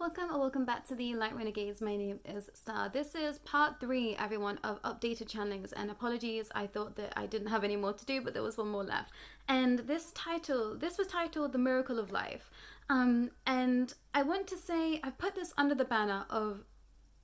Welcome or welcome back to the Light Renegades. My name is Star. This is part 3, everyone, of updated channelings, and apologies, I thought that I didn't have any more to do, but there was one more left. And this was titled The Miracle of Life. And I want to say, I put this under the banner of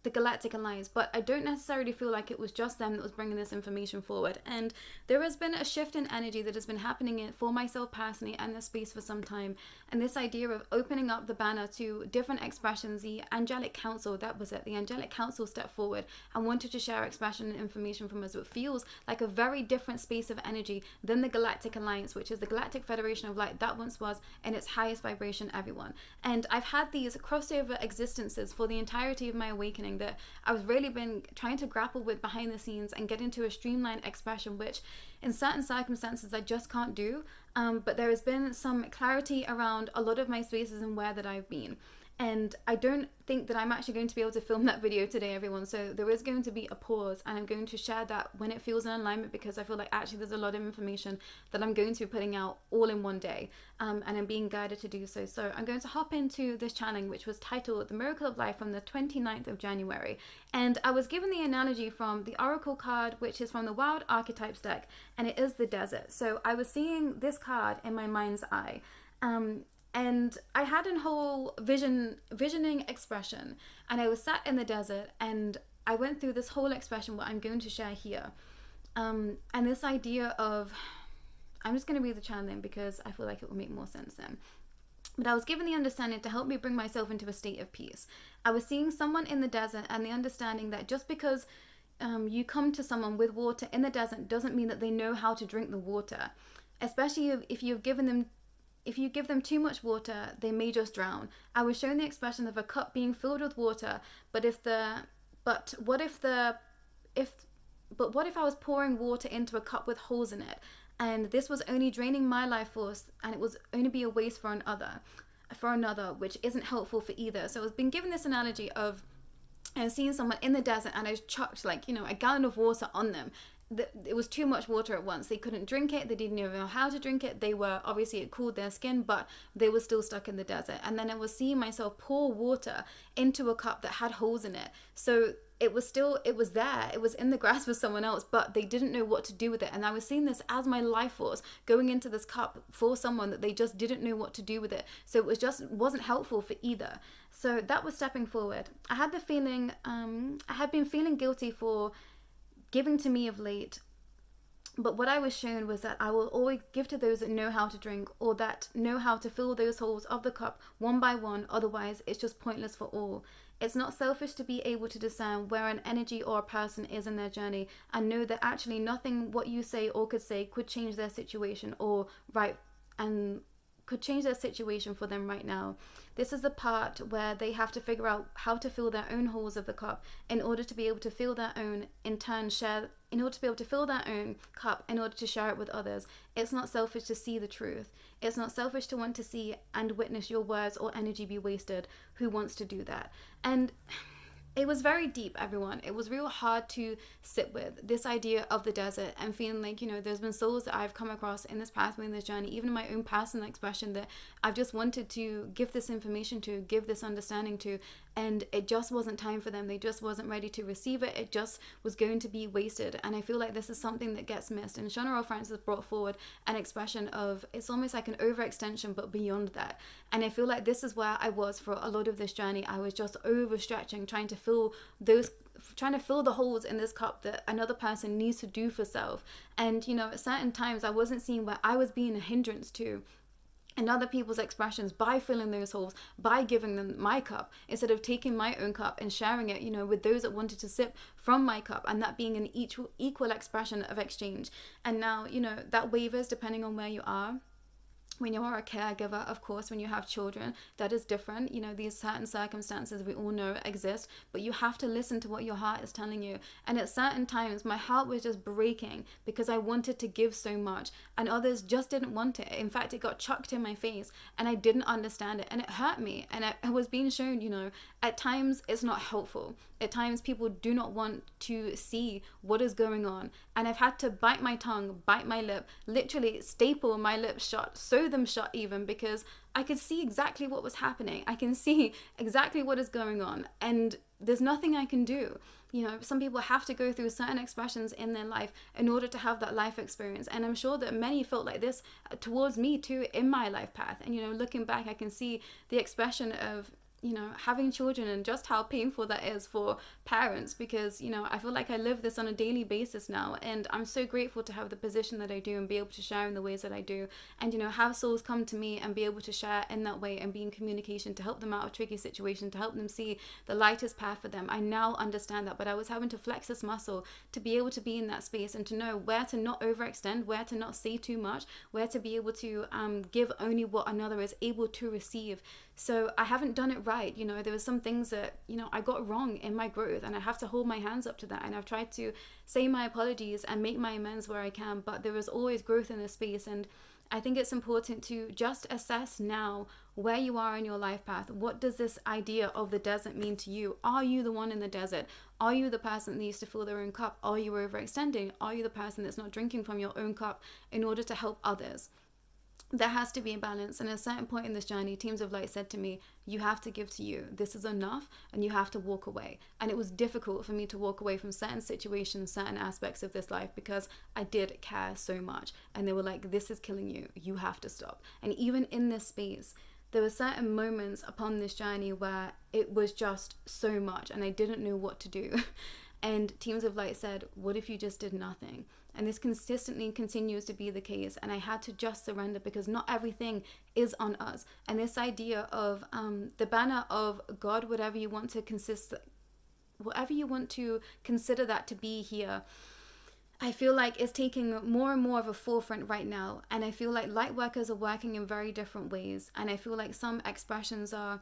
the Galactic Alliance, but I don't necessarily feel like it was just them that was bringing this information forward. And there has been a shift in energy that has been happening for myself personally and the space for some time. And this idea of opening up the banner to different expressions, the Angelic Council, that was it. The Angelic Council stepped forward and wanted to share expression and information from us. It feels like a very different space of energy than the Galactic Alliance, which is the Galactic Federation of Light that once was in its highest vibration, everyone. And I've had these crossover existences for the entirety of my awakening that I've really been trying to grapple with behind the scenes and get into a streamlined expression, which in certain circumstances I just can't do. But there has been some clarity around a lot of my spaces and where that I've been. And I don't think that I'm actually going to be able to film that video today, everyone. So there is going to be a pause, and I'm going to share that when it feels in alignment, because I feel like actually there's a lot of information that I'm going to be putting out all in one day, and I'm being guided to do so. So I'm going to hop into this channeling, which was titled The Miracle of Life, from the 29th of January. And I was given the analogy from the Oracle card, which is from the Wild Archetypes deck, and it is the desert. So I was seeing this card in my mind's eye. And I had a whole visioning expression, and I was sat in the desert, and I went through this whole expression, what I'm going to share here. And this idea of, I'm just going to read the channeling because I feel like it will make more sense then. But I was given the understanding to help me bring myself into a state of peace. I was seeing someone in the desert, and the understanding that just because you come to someone with water in the desert doesn't mean that they know how to drink the water. Especially if you give them too much water, they may just drown. I was shown the expression of a cup being filled with water, but what if I was pouring water into a cup with holes in it, and this was only draining my life force, and it was only be a waste for another, which isn't helpful for either. So I was being given this analogy of seeing someone in the desert, and I chucked a gallon of water on them. It was too much water at once. They couldn't drink it. They didn't even know how to drink it. They were, obviously it cooled their skin, but they were still stuck in the desert. And then I was seeing myself pour water into a cup that had holes in it. So it was there. It was in the grasp of someone else, but they didn't know what to do with it. And I was seeing this as my life force going into this cup for someone that they just didn't know what to do with it. So it wasn't helpful for either. So that was stepping forward. I had the feeling, I had been feeling guilty for giving to me of late, but what I was shown was that I will always give to those that know how to drink, or that know how to fill those holes of the cup one by one. Otherwise it's just pointless for all. It's not selfish to be able to discern where an energy or a person is in their journey, and know that actually nothing what you say or could say could change their situation could change their situation for them right now. This is the part where they have to figure out how to fill their own holes of the cup in order to be able to fill their own, in order to be able to fill their own cup in order to share it with others. It's not selfish to see the truth. It's not selfish to want to see and witness your words or energy be wasted. Who wants to do that? And it was very deep, everyone. It was real hard to sit with this idea of the desert, and feeling like, there's been souls that I've come across in this pathway, in this journey, even in my own personal expression, that I've just wanted to give this information to, give this understanding to, and it just wasn't time for them. They just wasn't ready to receive it. It just was going to be wasted. And I feel like this is something that gets missed. And Shona Francis brought forward an expression of, it's almost like an overextension, but beyond that. And I feel like this is where I was for a lot of this journey. I was just overstretching, trying to fill the holes in this cup that another person needs to do for self. And at certain times I wasn't seeing where I was being a hindrance to and other people's expressions by filling those holes, by giving them my cup instead of taking my own cup and sharing it, with those that wanted to sip from my cup, and that being an equal expression of exchange. And now, that wavers depending on where you are. When you are a caregiver, of course, when you have children, that is different. These certain circumstances we all know exist, but you have to listen to what your heart is telling you. And at certain times, my heart was just breaking because I wanted to give so much, and others just didn't want it. In fact, it got chucked in my face, and I didn't understand it, and it hurt me. And I was being shown, at times it's not helpful. At times people do not want to see what is going on. And I've had to bite my tongue, bite my lip, literally staple my lips shut, sew them shut even, because I could see exactly what was happening. I can see exactly what is going on, and there's nothing I can do. You know, some people have to go through certain expressions in their life in order to have that life experience. And I'm sure that many felt like this towards me too in my life path. And, you know, looking back, I can see the expression of, you know, having children and just how painful that is for parents, because, you know, I feel like I live this on a daily basis now, and I'm so grateful to have the position that I do and be able to share in the ways that I do, and, you know, have souls come to me and be able to share in that way and be in communication to help them out of tricky situations, to help them see the lightest path for them. I now understand that, but I was having to flex this muscle to be able to be in that space and to know where to not overextend, where to not say too much, where to be able to give only what another is able to receive. So I haven't done it right. You know, there were some things that, you know, I got wrong in my growth, and I have to hold my hands up to that. And I've tried to say my apologies and make my amends where I can, but there is always growth in this space. And I think it's important to just assess now where you are in your life path. What does this idea of the desert mean to you? Are you the one in the desert? Are you the person that needs to fill their own cup? Are you overextending? Are you the person that's not drinking from your own cup in order to help others? There has to be a balance, and at a certain point in this journey, Teams of Light said to me, you have to give to you. This is enough, and you have to walk away. And it was difficult for me to walk away from certain situations, certain aspects of this life, because I did care so much, and they were like, this is killing you. You have to stop. And even in this space, there were certain moments upon this journey where it was just so much, and I didn't know what to do. And Teams of Light said, what if you just did nothing? And this consistently continues to be the case. And I had to just surrender, because not everything is on us. And this idea of the banner of God, whatever you want to consider that to be here, I feel like it's taking more and more of a forefront right now. And I feel like light workers are working in very different ways. And I feel like some expressions of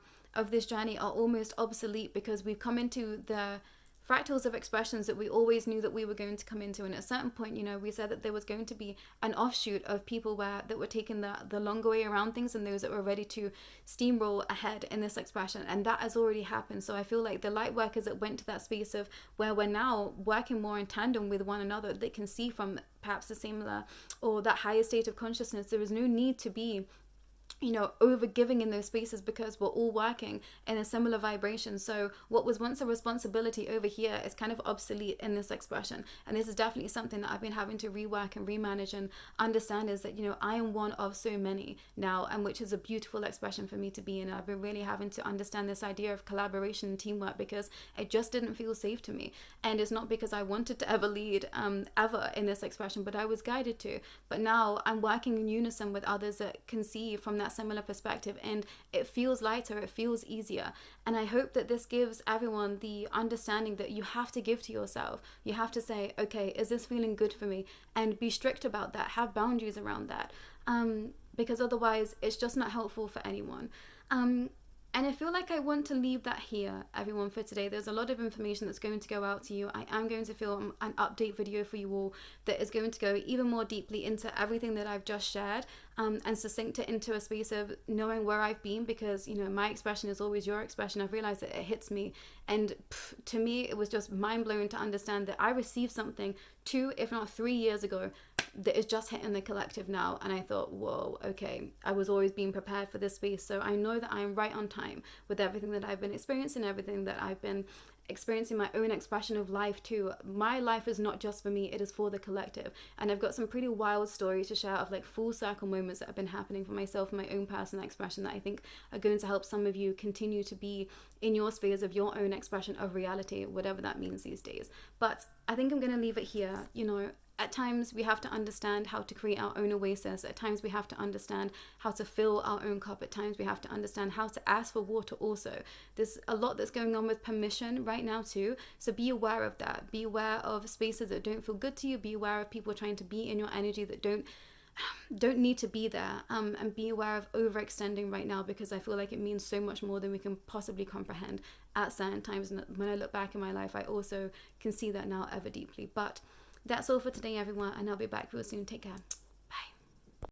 this journey are almost obsolete, because we've come into the fractals of expressions that we always knew that we were going to come into. And at a certain point, you know, we said that there was going to be an offshoot of people that were taking the longer way around things, and those that were ready to steamroll ahead in this expression. And that has already happened. So I feel like the light workers that went to that space of where we're now working more in tandem with one another, they can see from perhaps the similar or that higher state of consciousness, there is no need to be, you know, over giving in those spaces, because we're all working in a similar vibration. So what was once a responsibility over here is kind of obsolete in this expression. And this is definitely something that I've been having to rework and remanage and understand, is that, you know, I am one of so many now, and which is a beautiful expression for me to be in. I've been really having to understand this idea of collaboration and teamwork, because it just didn't feel safe to me. And it's not because I wanted to ever lead ever in this expression, but I was guided to. But now I'm working in unison with others that can see from that similar perspective, and it feels lighter, it feels easier. And I hope that this gives everyone the understanding that you have to give to yourself. You have to say, okay, is this feeling good for me? And be strict about that, have boundaries around that, because otherwise it's just not helpful for anyone. And I feel like I want to leave that here, everyone, for today. There's a lot of information that's going to go out to you. I am going to film an update video for you all that is going to go even more deeply into everything that I've just shared, and succinct it into a space of knowing where I've been, because, you know, my expression is always your expression. I've realized that it hits me, and to me it was just mind-blowing to understand that I received something 2, if not 3 years ago that is just hitting the collective now. And I thought, whoa, okay, I was always being prepared for this space. So I know that I am right on time with everything that I've been experiencing, everything that I've been experiencing, my own expression of life too. My life is not just for me, it is for the collective. And I've got some pretty wild stories to share of like full circle moments that have been happening for myself and my own personal expression that I think are going to help some of you continue to be in your spheres of your own expression of reality, whatever that means these days. But I think I'm going to leave it here. You know, at times we have to understand how to create our own oasis. At times we have to understand how to fill our own cup. At times we have to understand how to ask for water also. There's a lot that's going on with permission right now too. So be aware of that. Be aware of spaces that don't feel good to you. Be aware of people trying to be in your energy that don't need to be there, and be aware of overextending right now, because I feel like it means so much more than we can possibly comprehend at certain times. And when I look back in my life, I also can see that now ever deeply. But that's all for today, everyone, and I'll be back real soon. Take care.